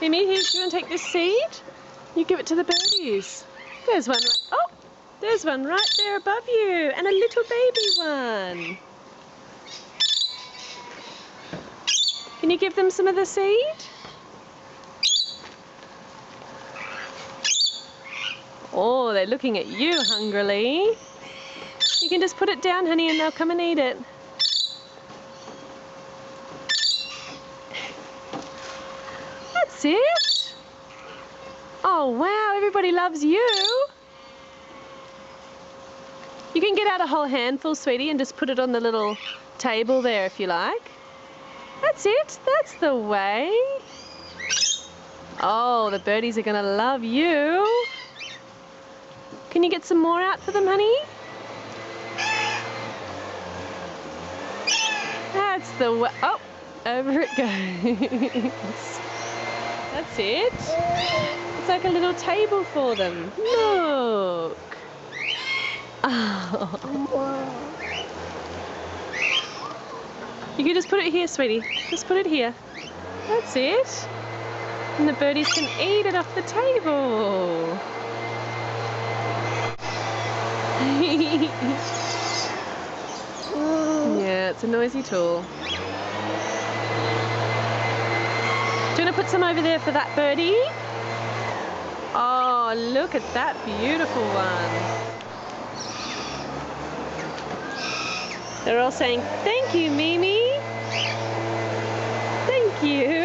Mimi, here, do you want to take this seed? You give it to the birdies. There's one. Oh, there's one right there above you, and a little baby one. Can you give them some of the seed? Oh, they're looking at you hungrily. You can just put it down, honey, and they'll come and eat it. That's it. Oh, wow, everybody loves you. You can get out a whole handful, sweetie, and just put it on the little table there if you like. That's it. That's the way. Oh, the birdies are going to love you. Can you get some more out for them, honey? That's the way. Oh, over it goes. That's it. It's like a little table for them. Look. Oh. You can just put it here, sweetie. Just put it here. That's it. And the birdies can eat it off the table. Yeah, it's a noisy tool. Do you want to put some over there for that birdie? Oh, look at that beautiful one. They're all saying, thank you, Mimi. Thank you.